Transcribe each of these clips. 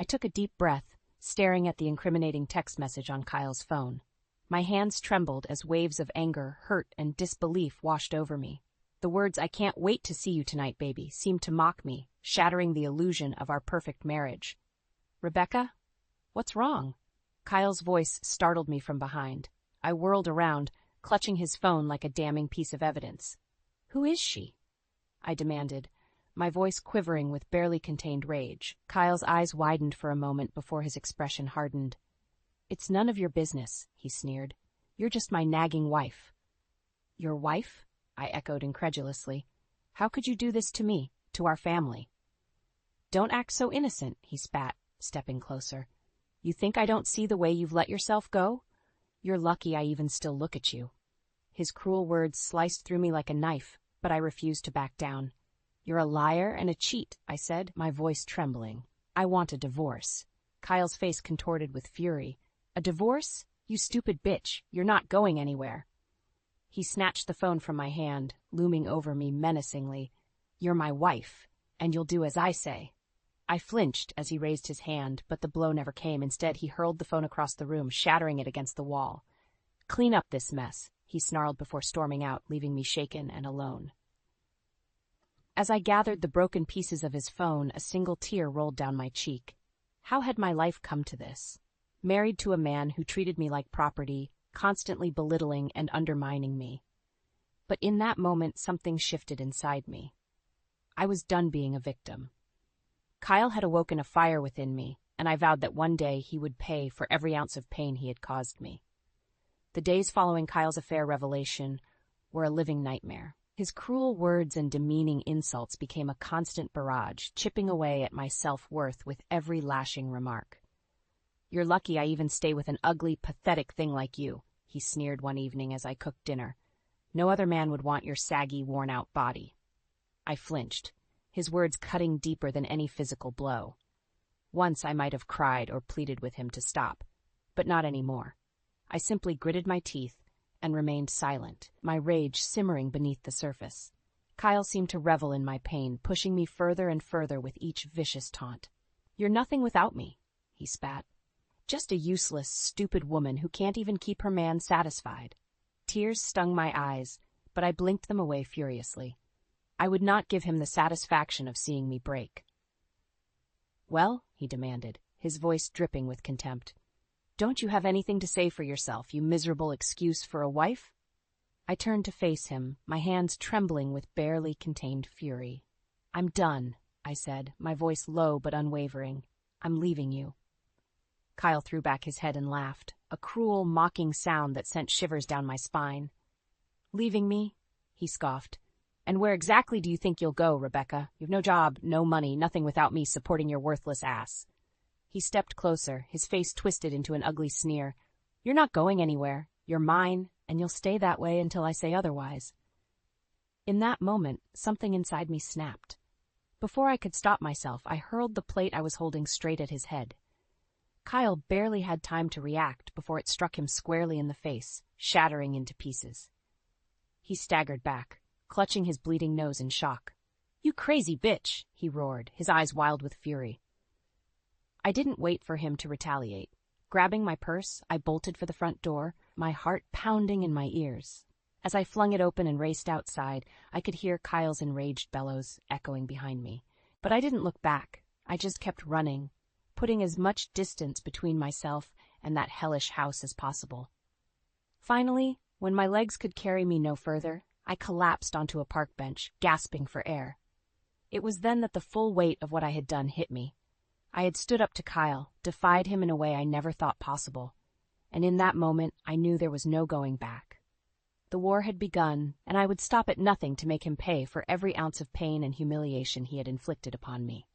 I took a deep breath, staring at the incriminating text message on Kyle's phone. My hands trembled as waves of anger, hurt, and disbelief washed over me. The words, "I can't wait to see you tonight, baby," seemed to mock me, shattering the illusion of our perfect marriage. "Rebecca? What's wrong?" Kyle's voice startled me from behind. I whirled around, clutching his phone like a damning piece of evidence. "Who is she?" I demanded, my voice quivering with barely contained rage. Kyle's eyes widened for a moment before his expression hardened. "It's none of your business," he sneered. "You're just my nagging wife." "Your wife?" I echoed incredulously. "How could you do this to me, to our family?" "Don't act so innocent," he spat, stepping closer. "You think I don't see the way you've let yourself go? You're lucky I even still look at you." His cruel words sliced through me like a knife, but I refused to back down. "You're a liar and a cheat," I said, my voice trembling. "I want a divorce." Kyle's face contorted with fury. "A divorce? You stupid bitch, you're not going anywhere." He snatched the phone from my hand, looming over me menacingly. "You're my wife, and you'll do as I say." I flinched as he raised his hand, but the blow never came. Instead, he hurled the phone across the room, shattering it against the wall. "Clean up this mess," he snarled before storming out, leaving me shaken and alone. As I gathered the broken pieces of his phone, a single tear rolled down my cheek. How had my life come to this? Married to a man who treated me like property, constantly belittling and undermining me. But in that moment, something shifted inside me. I was done being a victim. Kyle had awoken a fire within me, and I vowed that one day he would pay for every ounce of pain he had caused me. The days following Kyle's affair revelation were a living nightmare. His cruel words and demeaning insults became a constant barrage, chipping away at my self-worth with every lashing remark. "You're lucky I even stay with an ugly, pathetic thing like you," he sneered one evening as I cooked dinner. "No other man would want your saggy, worn-out body." I flinched, his words cutting deeper than any physical blow. Once I might have cried or pleaded with him to stop, but not anymore. I simply gritted my teeth and remained silent, my rage simmering beneath the surface. Kyle seemed to revel in my pain, pushing me further and further with each vicious taunt. "You're nothing without me," he spat. "Just a useless, stupid woman who can't even keep her man satisfied." Tears stung my eyes, but I blinked them away furiously. I would not give him the satisfaction of seeing me break. "Well," he demanded, his voice dripping with contempt, "don't you have anything to say for yourself, you miserable excuse for a wife?" I turned to face him, my hands trembling with barely contained fury. "I'm done," I said, my voice low but unwavering. "I'm leaving you." Kyle threw back his head and laughed, a cruel, mocking sound that sent shivers down my spine. "Leaving me?" he scoffed. "And where exactly do you think you'll go, Rebecca? You've no job, no money, nothing without me supporting your worthless ass." He stepped closer, his face twisted into an ugly sneer. "You're not going anywhere. You're mine, and you'll stay that way until I say otherwise." In that moment, something inside me snapped. Before I could stop myself, I hurled the plate I was holding straight at his head. Kyle barely had time to react before it struck him squarely in the face, shattering into pieces. He staggered back, clutching his bleeding nose in shock. "You crazy bitch!" he roared, his eyes wild with fury. I didn't wait for him to retaliate. Grabbing my purse, I bolted for the front door, my heart pounding in my ears. As I flung it open and raced outside, I could hear Kyle's enraged bellows echoing behind me. But I didn't look back. I just kept running, putting as much distance between myself and that hellish house as possible. Finally, when my legs could carry me no further, I collapsed onto a park bench, gasping for air. It was then that the full weight of what I had done hit me. I had stood up to Kyle, defied him in a way I never thought possible. And in that moment, I knew there was no going back. The war had begun, and I would stop at nothing to make him pay for every ounce of pain and humiliation he had inflicted upon me.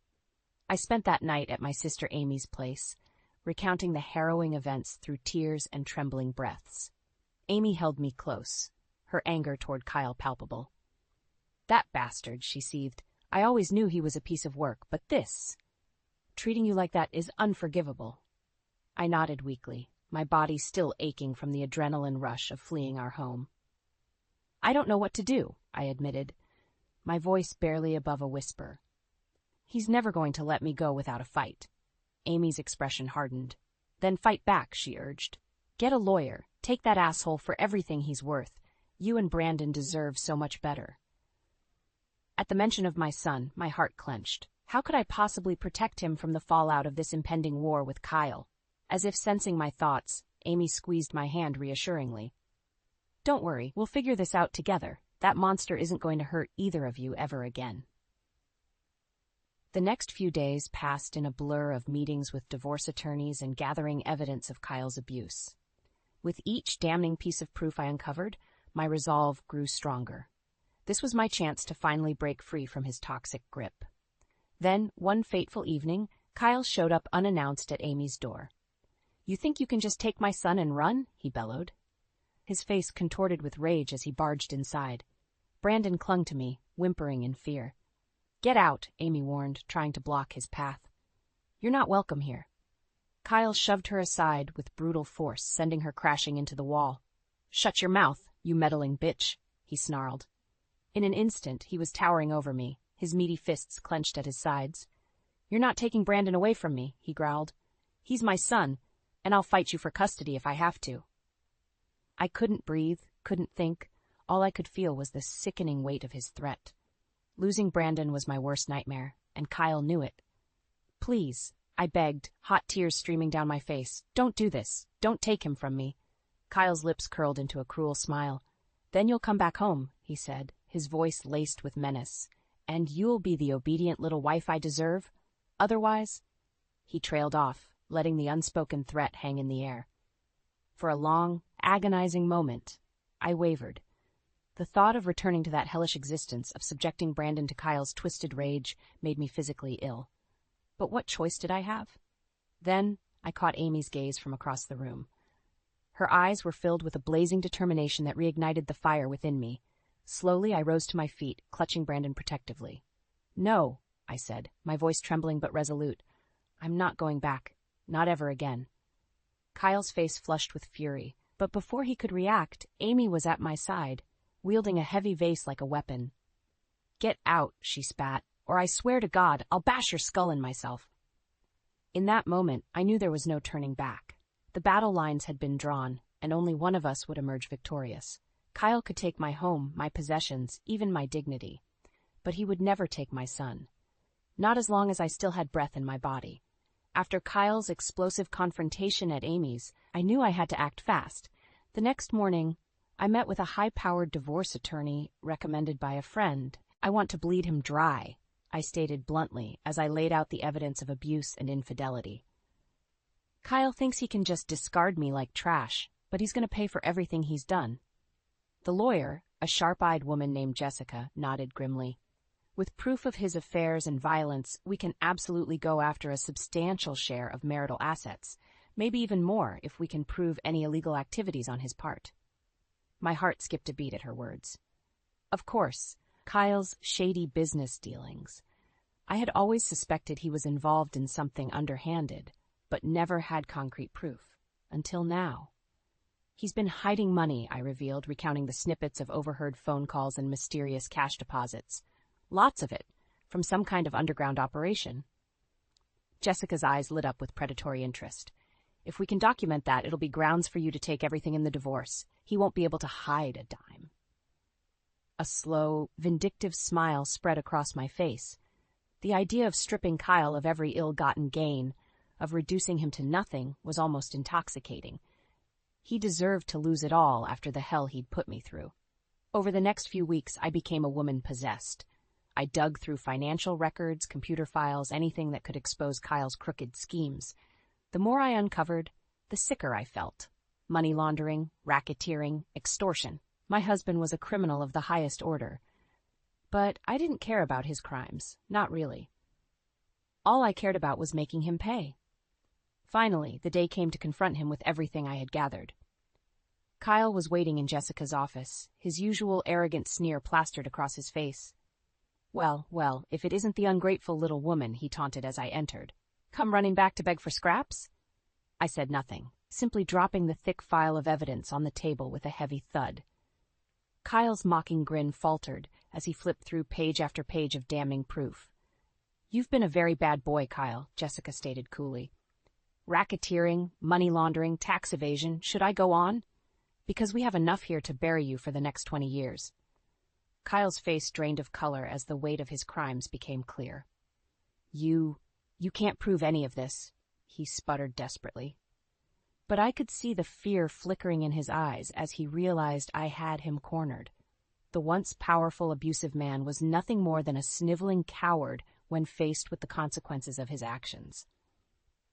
I spent that night at my sister Amy's place, recounting the harrowing events through tears and trembling breaths. Amy held me close, her anger toward Kyle palpable. "That bastard," she seethed. "I always knew he was a piece of work, but this... treating you like that is unforgivable." I nodded weakly, my body still aching from the adrenaline rush of fleeing our home. "I don't know what to do," I admitted, my voice barely above a whisper. "He's never going to let me go without a fight." Amy's expression hardened. Then fight back, she urged. Get a lawyer. Take that asshole for everything he's worth. You and Brandon deserve so much better. At the mention of my son, my heart clenched. How could I possibly protect him from the fallout of this impending war with Kyle? As if sensing my thoughts, Amy squeezed my hand reassuringly. Don't worry, we'll figure this out together. That monster isn't going to hurt either of you ever again. The next few days passed in a blur of meetings with divorce attorneys and gathering evidence of Kyle's abuse. With each damning piece of proof I uncovered, my resolve grew stronger. This was my chance to finally break free from his toxic grip. Then, one fateful evening, Kyle showed up unannounced at Amy's door. You think you can just take my son and run? He bellowed. His face contorted with rage as he barged inside. Brandon clung to me, whimpering in fear. Get out, Amy warned, trying to block his path. You're not welcome here. Kyle shoved her aside with brutal force, sending her crashing into the wall. Shut your mouth, you meddling bitch, he snarled. In an instant, he was towering over me, his meaty fists clenched at his sides. You're not taking Brandon away from me, he growled. He's my son, and I'll fight you for custody if I have to. I couldn't breathe, couldn't think. All I could feel was the sickening weight of his threat. Losing Brandon was my worst nightmare, and Kyle knew it. Please, I begged, hot tears streaming down my face. Don't do this. Don't take him from me. Kyle's lips curled into a cruel smile. Then you'll come back home, he said, his voice laced with menace. And you'll be the obedient little wife I deserve. Otherwise, he trailed off, letting the unspoken threat hang in the air. For a long, agonizing moment, I wavered. The thought of returning to that hellish existence, of subjecting Brandon to Kyle's twisted rage, made me physically ill. But what choice did I have? Then I caught Amy's gaze from across the room. Her eyes were filled with a blazing determination that reignited the fire within me. Slowly I rose to my feet, clutching Brandon protectively. No, I said, my voice trembling but resolute. I'm not going back. Not ever again. Kyle's face flushed with fury, but before he could react, Amy was at my side, wielding a heavy vase like a weapon. Get out, she spat, or I swear to God, I'll bash your skull in myself. In that moment, I knew there was no turning back. The battle lines had been drawn, and only one of us would emerge victorious. Kyle could take my home, my possessions, even my dignity. But he would never take my son. Not as long as I still had breath in my body. After Kyle's explosive confrontation at Amy's, I knew I had to act fast. The next morning, I met with a high-powered divorce attorney recommended by a friend. I want to bleed him dry, I stated bluntly as I laid out the evidence of abuse and infidelity. Kyle thinks he can just discard me like trash, but he's going to pay for everything he's done. The lawyer, a sharp-eyed woman named Jessica, nodded grimly. With proof of his affairs and violence, we can absolutely go after a substantial share of marital assets, maybe even more if we can prove any illegal activities on his part. My heart skipped a beat at her words. Of course, Kyle's shady business dealings. I had always suspected he was involved in something underhanded, but never had concrete proof. Until now. He's been hiding money, I revealed, recounting the snippets of overheard phone calls and mysterious cash deposits. Lots of it, from some kind of underground operation. Jessica's eyes lit up with predatory interest. If we can document that, it'll be grounds for you to take everything in the divorce. He won't be able to hide a dime. A slow, vindictive smile spread across my face. The idea of stripping Kyle of every ill-gotten gain, of reducing him to nothing, was almost intoxicating. He deserved to lose it all after the hell he'd put me through. Over the next few weeks, I became a woman possessed. I dug through financial records, computer files, anything that could expose Kyle's crooked schemes. The more I uncovered, the sicker I felt. Money laundering, racketeering, extortion. My husband was a criminal of the highest order. But I didn't care about his crimes, not really. All I cared about was making him pay. Finally, the day came to confront him with everything I had gathered. Kyle was waiting in Jessica's office, his usual arrogant sneer plastered across his face. Well, if it isn't the ungrateful little woman, he taunted as I entered. Come running back to beg for scraps? I said nothing, simply dropping the thick file of evidence on the table with a heavy thud. Kyle's mocking grin faltered as he flipped through page after page of damning proof. You've been a very bad boy, Kyle, Jessica stated coolly. Racketeering, money laundering, tax evasion. Should I go on? Because we have enough here to bury you for the next 20 years. Kyle's face drained of color as the weight of his crimes became clear. You can't prove any of this, he sputtered desperately. But I could see the fear flickering in his eyes as he realized I had him cornered. The once powerful, abusive man was nothing more than a sniveling coward when faced with the consequences of his actions.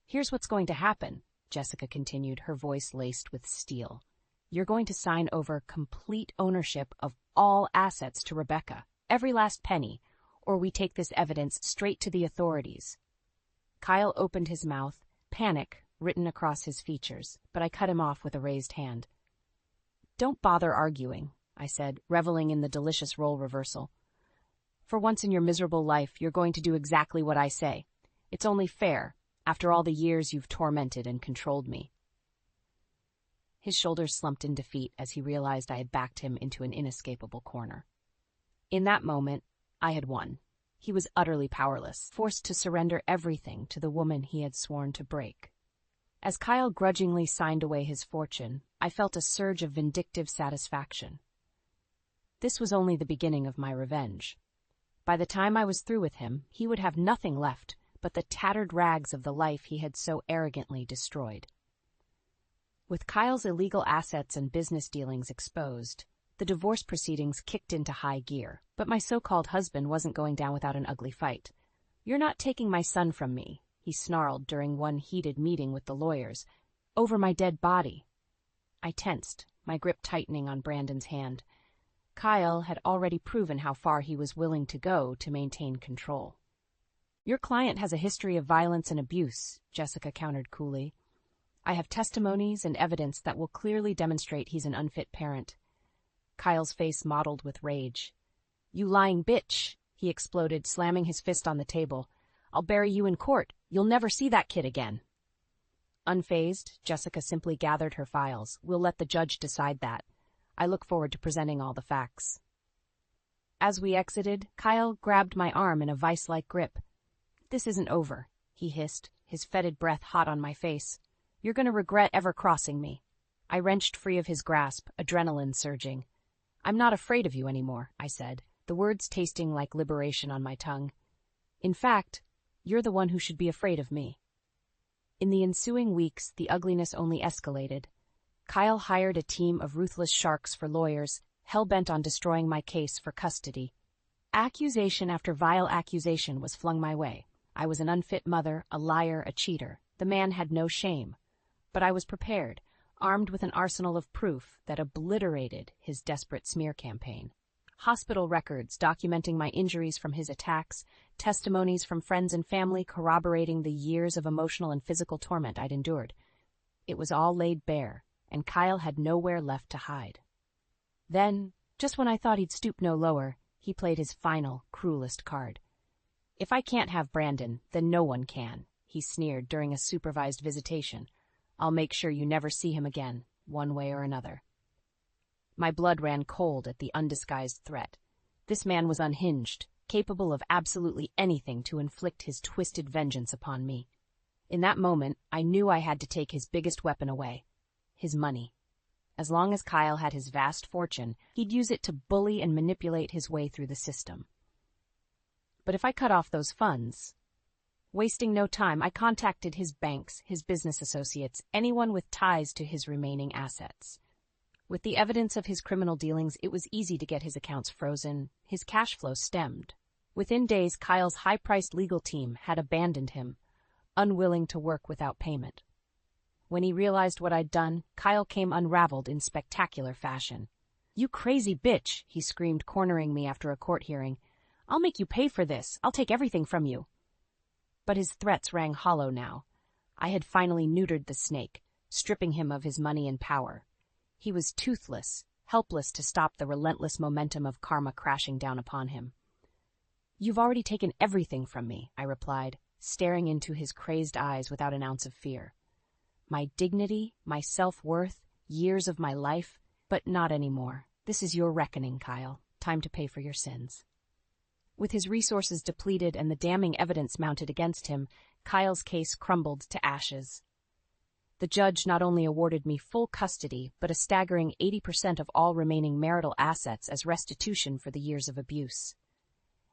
Here's what's going to happen, Jessica continued, her voice laced with steel. You're going to sign over complete ownership of all assets to Rebecca, every last penny, or we take this evidence straight to the authorities. Kyle opened his mouth, panic written across his features, but I cut him off with a raised hand. Don't bother arguing, I said, reveling in the delicious role reversal. For once in your miserable life, you're going to do exactly what I say. It's only fair, after all the years you've tormented and controlled me. His shoulders slumped in defeat as he realized I had backed him into an inescapable corner. In that moment, I had won. He was utterly powerless, forced to surrender everything to the woman he had sworn to break. As Kyle grudgingly signed away his fortune, I felt a surge of vindictive satisfaction. This was only the beginning of my revenge. By the time I was through with him, he would have nothing left but the tattered rags of the life he had so arrogantly destroyed. With Kyle's illegal assets and business dealings exposed, the divorce proceedings kicked into high gear, but my so-called husband wasn't going down without an ugly fight. You're not taking my son from me, he snarled during one heated meeting with the lawyers, over my dead body. I tensed, my grip tightening on Brandon's hand. Kyle had already proven how far he was willing to go to maintain control. Your client has a history of violence and abuse, Jessica countered coolly. I have testimonies and evidence that will clearly demonstrate he's an unfit parent. Kyle's face mottled with rage. You lying bitch, he exploded, slamming his fist on the table. I'll bury you in court. You'll never see that kid again. Unfazed, Jessica simply gathered her files. We'll let the judge decide that. I look forward to presenting all the facts. As we exited, Kyle grabbed my arm in a vice-like grip. This isn't over, he hissed, his fetid breath hot on my face. You're going to regret ever crossing me. I wrenched free of his grasp, adrenaline surging. I'm not afraid of you anymore, I said, the words tasting like liberation on my tongue. In fact, you're the one who should be afraid of me. In the ensuing weeks, the ugliness only escalated. Kyle hired a team of ruthless sharks for lawyers, hell-bent on destroying my case for custody. Accusation after vile accusation was flung my way. I was an unfit mother, a liar, a cheater. The man had no shame. But I was prepared, armed with an arsenal of proof that obliterated his desperate smear campaign. Hospital records documenting my injuries from his attacks, testimonies from friends and family corroborating the years of emotional and physical torment I'd endured. It was all laid bare, and Kyle had nowhere left to hide. Then, just when I thought he'd stoop no lower, he played his final, cruelest card. If I can't have Brandon, then no one can, he sneered during a supervised visitation. I'll make sure you never see him again, one way or another. My blood ran cold at the undisguised threat. This man was unhinged, capable of absolutely anything to inflict his twisted vengeance upon me. In that moment, I knew I had to take his biggest weapon away. His money. As long as Kyle had his vast fortune, he'd use it to bully and manipulate his way through the system. But if I cut off those funds... Wasting no time, I contacted his banks, his business associates, anyone with ties to his remaining assets. With the evidence of his criminal dealings, it was easy to get his accounts frozen, his cash flow stemmed. Within days, Kyle's high-priced legal team had abandoned him, unwilling to work without payment. When he realized what I'd done, Kyle came unraveled in spectacular fashion. You crazy bitch, he screamed, cornering me after a court hearing. I'll make you pay for this. I'll take everything from you. But his threats rang hollow now. I had finally neutered the snake, stripping him of his money and power. He was toothless, helpless to stop the relentless momentum of karma crashing down upon him. You've already taken everything from me, I replied, staring into his crazed eyes without an ounce of fear. My dignity, my self-worth, years of my life, but not anymore. This is your reckoning, Kyle. Time to pay for your sins. With his resources depleted and the damning evidence mounted against him, Kyle's case crumbled to ashes. The judge not only awarded me full custody, but a staggering 80% of all remaining marital assets as restitution for the years of abuse.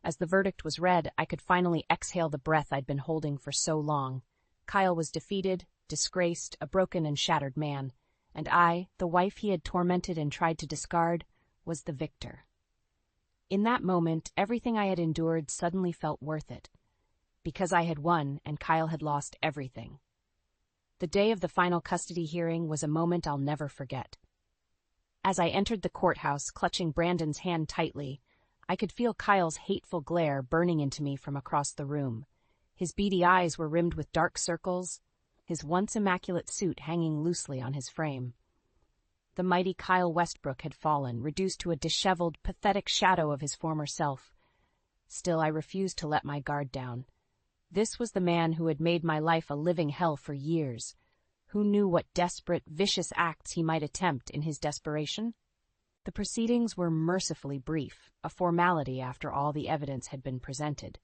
As the verdict was read, I could finally exhale the breath I'd been holding for so long. Kyle was defeated, disgraced, a broken and shattered man, and I, the wife he had tormented and tried to discard, was the victor. In that moment, everything I had endured suddenly felt worth it, because I had won and Kyle had lost everything. The day of the final custody hearing was a moment I'll never forget. As I entered the courthouse, clutching Brandon's hand tightly, I could feel Kyle's hateful glare burning into me from across the room. His beady eyes were rimmed with dark circles, his once immaculate suit hanging loosely on his frame. The mighty Kyle Westbrook had fallen, reduced to a disheveled, pathetic shadow of his former self. Still, I refused to let my guard down. This was the man who had made my life a living hell for years. Who knew what desperate, vicious acts he might attempt in his desperation? The proceedings were mercifully brief, a formality after all the evidence had been presented.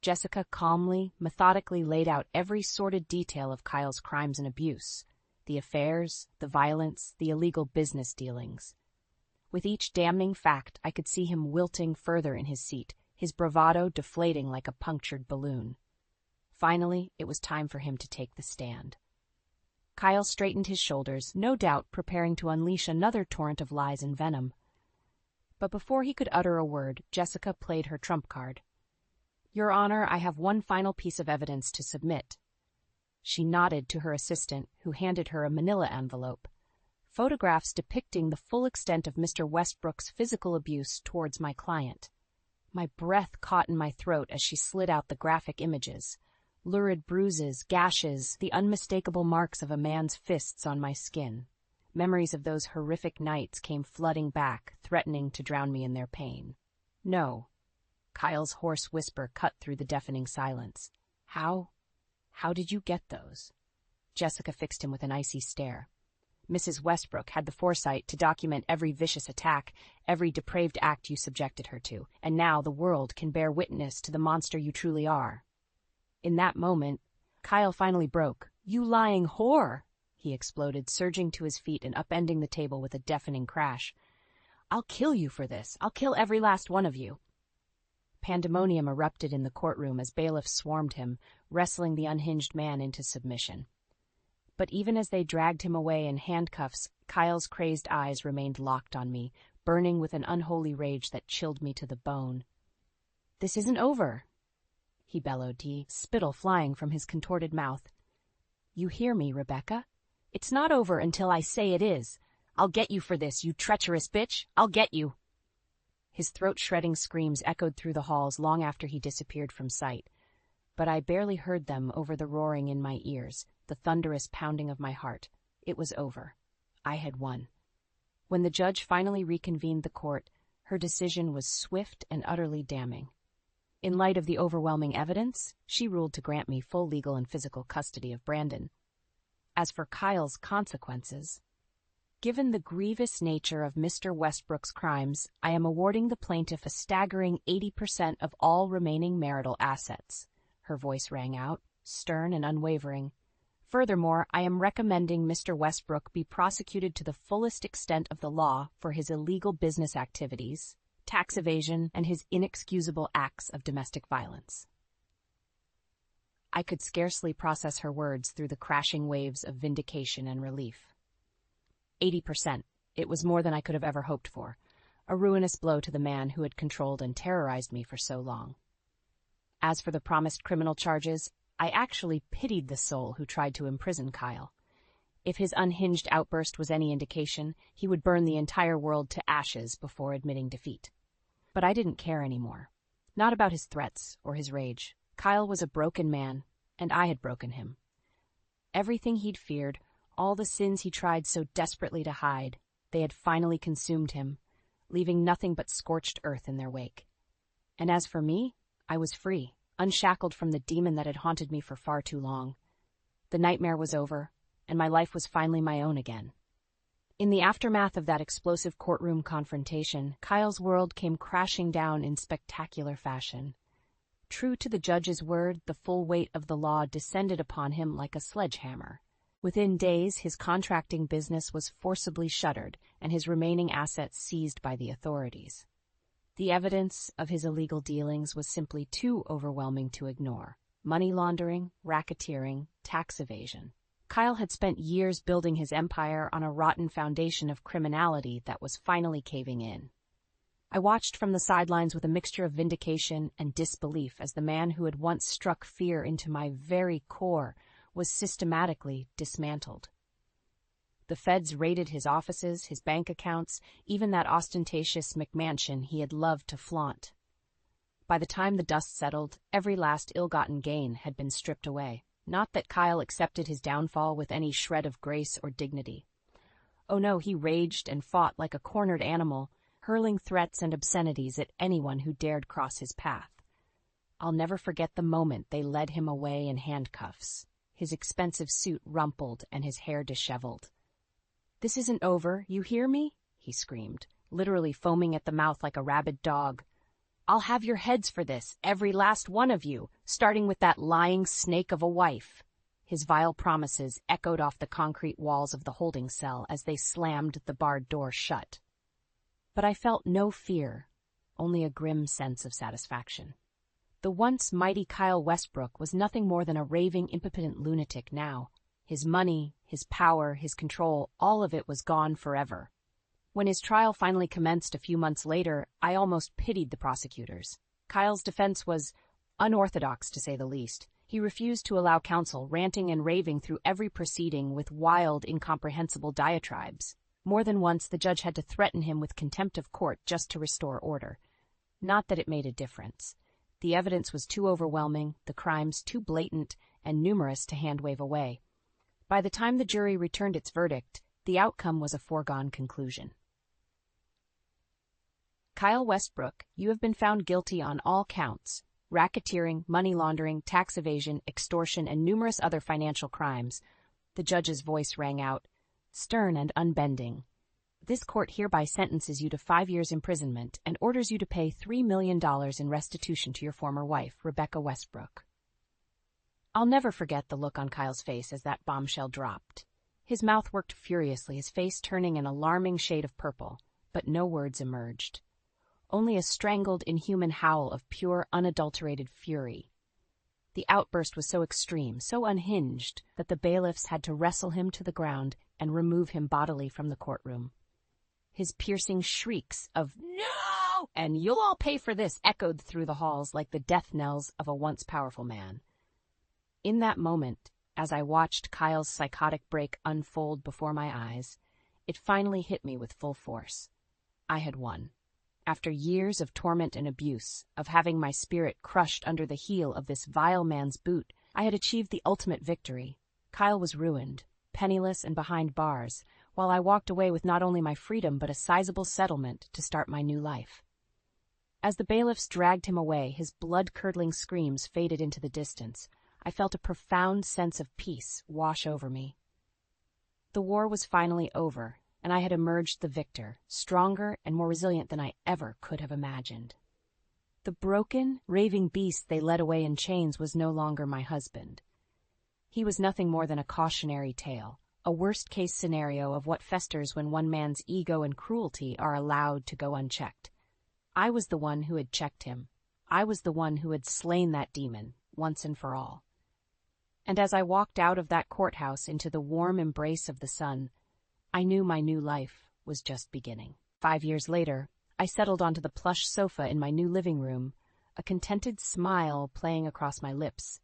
Jessica calmly, methodically laid out every sordid detail of Kyle's crimes and abuse, the affairs, the violence, the illegal business dealings. With each damning fact, I could see him wilting further in his seat, his bravado deflating like a punctured balloon. Finally, it was time for him to take the stand. Kyle straightened his shoulders, no doubt preparing to unleash another torrent of lies and venom. But before he could utter a word, Jessica played her trump card. "Your Honor, I have one final piece of evidence to submit." She nodded to her assistant, who handed her a manila envelope. Photographs depicting the full extent of Mr. Westbrook's physical abuse towards my client. My breath caught in my throat as she slid out the graphic images. Lurid bruises, gashes, the unmistakable marks of a man's fists on my skin. Memories of those horrific nights came flooding back, threatening to drown me in their pain. "No." Kyle's hoarse whisper cut through the deafening silence. How did you get those?" Jessica fixed him with an icy stare. "Mrs. Westbrook had the foresight to document every vicious attack, every depraved act you subjected her to, and now the world can bear witness to the monster you truly are." In that moment, Kyle finally broke. "You lying whore!" he exploded, surging to his feet and upending the table with a deafening crash. "I'll kill you for this. I'll kill every last one of you." Pandemonium erupted in the courtroom as bailiffs swarmed him, wrestling the unhinged man into submission. But even as they dragged him away in handcuffs, Kyle's crazed eyes remained locked on me, burning with an unholy rage that chilled me to the bone. "This isn't over," he bellowed, spittle flying from his contorted mouth. "You hear me, Rebecca? It's not over until I say it is. I'll get you for this, you treacherous bitch! I'll get you!" His throat-shredding screams echoed through the halls long after he disappeared from sight, but I barely heard them over the roaring in my ears, the thunderous pounding of my heart. It was over. I had won. When the judge finally reconvened the court, her decision was swift and utterly damning. In light of the overwhelming evidence, she ruled to grant me full legal and physical custody of Brandon. As for Kyle's consequences, given the grievous nature of Mr. Westbrook's crimes, I am awarding the plaintiff a staggering 80% of all remaining marital assets. Her voice rang out, stern and unwavering. Furthermore, I am recommending Mr. Westbrook be prosecuted to the fullest extent of the law for his illegal business activities, tax evasion, and his inexcusable acts of domestic violence. I could scarcely process her words through the crashing waves of vindication and relief. 80%. It was more than I could have ever hoped for. A ruinous blow to the man who had controlled and terrorized me for so long. As for the promised criminal charges, I actually pitied the soul who tried to imprison Kyle. If his unhinged outburst was any indication, he would burn the entire world to ashes before admitting defeat. But I didn't care anymore. Not about his threats or his rage. Kyle was a broken man, and I had broken him. Everything he'd feared, all the sins he tried so desperately to hide, they had finally consumed him, leaving nothing but scorched earth in their wake. And as for me, I was free, unshackled from the demon that had haunted me for far too long. The nightmare was over, and my life was finally my own again. In the aftermath of that explosive courtroom confrontation, Kyle's world came crashing down in spectacular fashion. True to the judge's word, the full weight of the law descended upon him like a sledgehammer. Within days, his contracting business was forcibly shuttered and his remaining assets seized by the authorities. The evidence of his illegal dealings was simply too overwhelming to ignore. Money laundering, racketeering, tax evasion. Kyle had spent years building his empire on a rotten foundation of criminality that was finally caving in. I watched from the sidelines with a mixture of vindication and disbelief as the man who had once struck fear into my very core was systematically dismantled. The feds raided his offices, his bank accounts, even that ostentatious McMansion he had loved to flaunt. By the time the dust settled, every last ill-gotten gain had been stripped away. Not that Kyle accepted his downfall with any shred of grace or dignity. Oh no, he raged and fought like a cornered animal, hurling threats and obscenities at anyone who dared cross his path. I'll never forget the moment they led him away in handcuffs, his expensive suit rumpled and his hair disheveled. "This isn't over, you hear me?" he screamed, literally foaming at the mouth like a rabid dog. "I'll have your heads for this, every last one of you, starting with that lying snake of a wife." His vile promises echoed off the concrete walls of the holding cell as they slammed the barred door shut. But I felt no fear, only a grim sense of satisfaction. The once mighty Kyle Westbrook was nothing more than a raving, impotent lunatic now. His money, his power, his control, all of it was gone forever. When his trial finally commenced a few months later, I almost pitied the prosecutors. Kyle's defense was unorthodox, to say the least. He refused to allow counsel, ranting and raving through every proceeding with wild, incomprehensible diatribes. More than once, the judge had to threaten him with contempt of court just to restore order. Not that it made a difference. The evidence was too overwhelming, the crimes too blatant and numerous to hand-wave away. By the time the jury returned its verdict, the outcome was a foregone conclusion. Kyle Westbrook, you have been found guilty on all counts: racketeering, money laundering, tax evasion, extortion, and numerous other financial crimes. The judge's voice rang out, stern and unbending. This court hereby sentences you to 5 years imprisonment and orders you to pay $3 million in restitution to your former wife, Rebecca Westbrook. I'll never forget the look on Kyle's face as that bombshell dropped. His mouth worked furiously, his face turning an alarming shade of purple, but no words emerged. Only a strangled, inhuman howl of pure, unadulterated fury. The outburst was so extreme, so unhinged, that the bailiffs had to wrestle him to the ground and remove him bodily from the courtroom. His piercing shrieks of "No!" and "You'll all pay for this" echoed through the halls like the death knells of a once powerful man. In that moment, as I watched Kyle's psychotic break unfold before my eyes, it finally hit me with full force. I had won. After years of torment and abuse, of having my spirit crushed under the heel of this vile man's boot, I had achieved the ultimate victory. Kyle was ruined, penniless and behind bars, while I walked away with not only my freedom but a sizable settlement to start my new life. As the bailiffs dragged him away, his blood-curdling screams faded into the distance. I felt a profound sense of peace wash over me. The war was finally over, and I had emerged the victor, stronger and more resilient than I ever could have imagined. The broken, raving beast they led away in chains was no longer my husband. He was nothing more than a cautionary tale, a worst-case scenario of what festers when one man's ego and cruelty are allowed to go unchecked. I was the one who had checked him. I was the one who had slain that demon, once and for all. And as I walked out of that courthouse into the warm embrace of the sun, I knew my new life was just beginning. 5 years later, I settled onto the plush sofa in my new living room, a contented smile playing across my lips.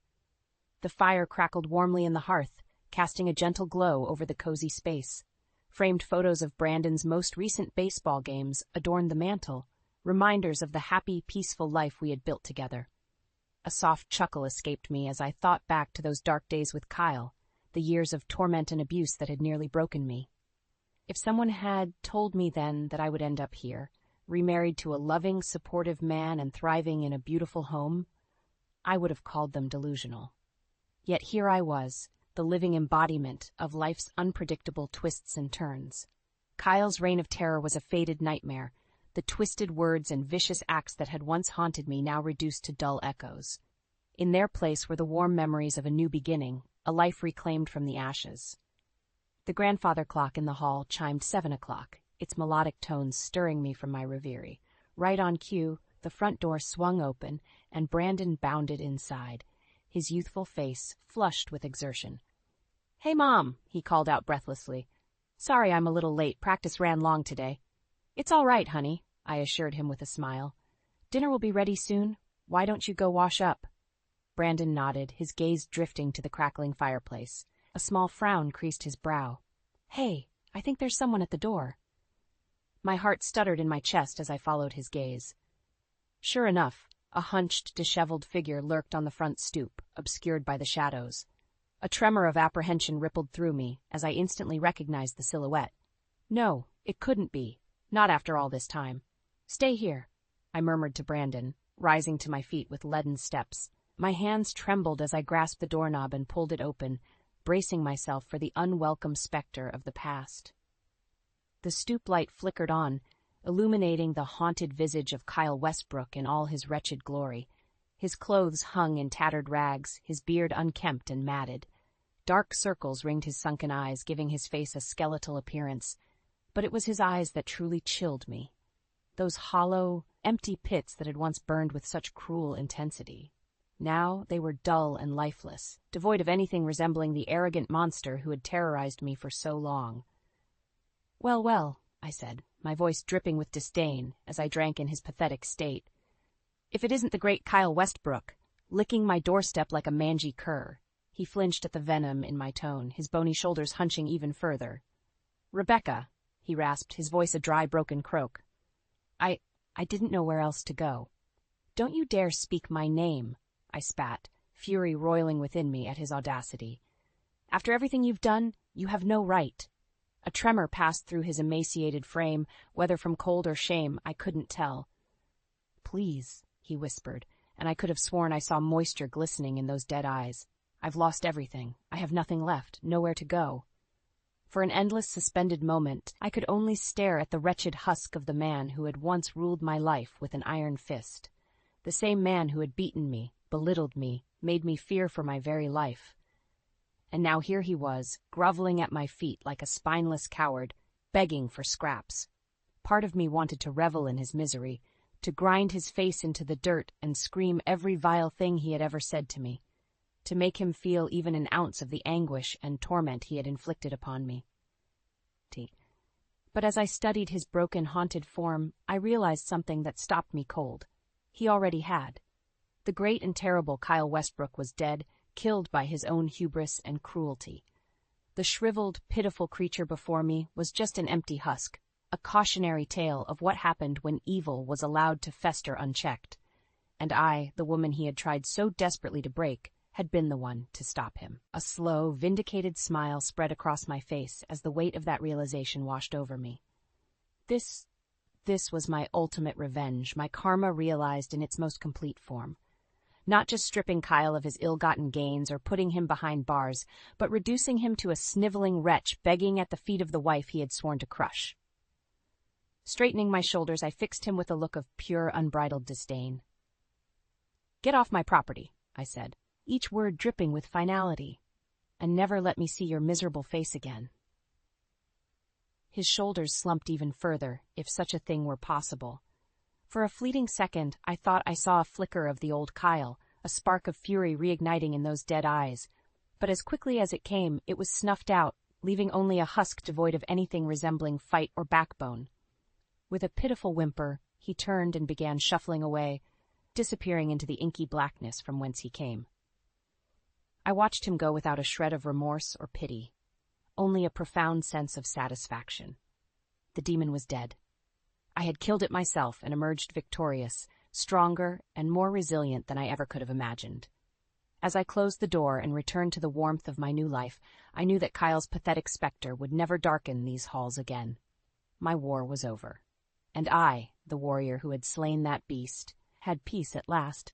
The fire crackled warmly in the hearth, casting a gentle glow over the cozy space. Framed photos of Brandon's most recent baseball games adorned the mantel, reminders of the happy, peaceful life we had built together. A soft chuckle escaped me as I thought back to those dark days with Kyle, the years of torment and abuse that had nearly broken me. If someone had told me then that I would end up here, remarried to a loving, supportive man and thriving in a beautiful home, I would have called them delusional. Yet here I was, the living embodiment of life's unpredictable twists and turns. Kyle's reign of terror was a faded nightmare, the twisted words and vicious acts that had once haunted me now reduced to dull echoes. In their place were the warm memories of a new beginning, a life reclaimed from the ashes. The grandfather clock in the hall chimed 7 o'clock, its melodic tones stirring me from my reverie. Right on cue, the front door swung open, and Brandon bounded inside, his youthful face flushed with exertion. "Hey, Mom," he called out breathlessly. "Sorry I'm a little late. Practice ran long today." "It's all right, honey," I assured him with a smile. "Dinner will be ready soon. Why don't you go wash up?" Brandon nodded, his gaze drifting to the crackling fireplace. A small frown creased his brow. "Hey, I think there's someone at the door." My heart stuttered in my chest as I followed his gaze. Sure enough, a hunched, disheveled figure lurked on the front stoop, obscured by the shadows. A tremor of apprehension rippled through me as I instantly recognized the silhouette. No, it couldn't be. Not after all this time. "Stay here," I murmured to Brandon, rising to my feet with leaden steps. My hands trembled as I grasped the doorknob and pulled it open, bracing myself for the unwelcome specter of the past. The stoop light flickered on, illuminating the haunted visage of Kyle Westbrook in all his wretched glory. His clothes hung in tattered rags, his beard unkempt and matted. Dark circles ringed his sunken eyes, giving his face a skeletal appearance. But it was his eyes that truly chilled me. Those hollow, empty pits that had once burned with such cruel intensity. Now they were dull and lifeless, devoid of anything resembling the arrogant monster who had terrorized me for so long. "Well, well," I said, my voice dripping with disdain as I drank in his pathetic state. "If it isn't the great Kyle Westbrook, licking my doorstep like a mangy cur." He flinched at the venom in my tone, his bony shoulders hunching even further. "Rebecca," he rasped, his voice a dry, broken croak. I didn't know where else to go." "Don't you dare speak my name," I spat, fury roiling within me at his audacity. "After everything you've done, you have no right." A tremor passed through his emaciated frame, whether from cold or shame, I couldn't tell. "Please," he whispered, and I could have sworn I saw moisture glistening in those dead eyes. "I've lost everything. I have nothing left, nowhere to go." For an endless suspended moment, I could only stare at the wretched husk of the man who had once ruled my life with an iron fist. The same man who had beaten me, belittled me, made me fear for my very life. And now here he was, groveling at my feet like a spineless coward, begging for scraps. Part of me wanted to revel in his misery, to grind his face into the dirt and scream every vile thing he had ever said to me, to make him feel even an ounce of the anguish and torment he had inflicted upon me. But as I studied his broken, haunted form, I realized something that stopped me cold. He already had. The great and terrible Kyle Westbrook was dead, killed by his own hubris and cruelty. The shriveled, pitiful creature before me was just an empty husk, a cautionary tale of what happened when evil was allowed to fester unchecked. And I, the woman he had tried so desperately to break, had been the one to stop him. A slow, vindicated smile spread across my face as the weight of that realization washed over me. This was my ultimate revenge, my karma realized in its most complete form. Not just stripping Kyle of his ill-gotten gains or putting him behind bars, but reducing him to a sniveling wretch begging at the feet of the wife he had sworn to crush. Straightening my shoulders, I fixed him with a look of pure, unbridled disdain. "Get off my property," I said, each word dripping with finality, "and never let me see your miserable face again." His shoulders slumped even further, if such a thing were possible. For a fleeting second, I thought I saw a flicker of the old Kyle, a spark of fury reigniting in those dead eyes. But as quickly as it came, it was snuffed out, leaving only a husk devoid of anything resembling fight or backbone. With a pitiful whimper, he turned and began shuffling away, disappearing into the inky blackness from whence he came. I watched him go without a shred of remorse or pity, only a profound sense of satisfaction. The demon was dead. I had killed it myself and emerged victorious, stronger and more resilient than I ever could have imagined. As I closed the door and returned to the warmth of my new life, I knew that Kyle's pathetic specter would never darken these halls again. My war was over, and I, the warrior who had slain that beast, had peace at last.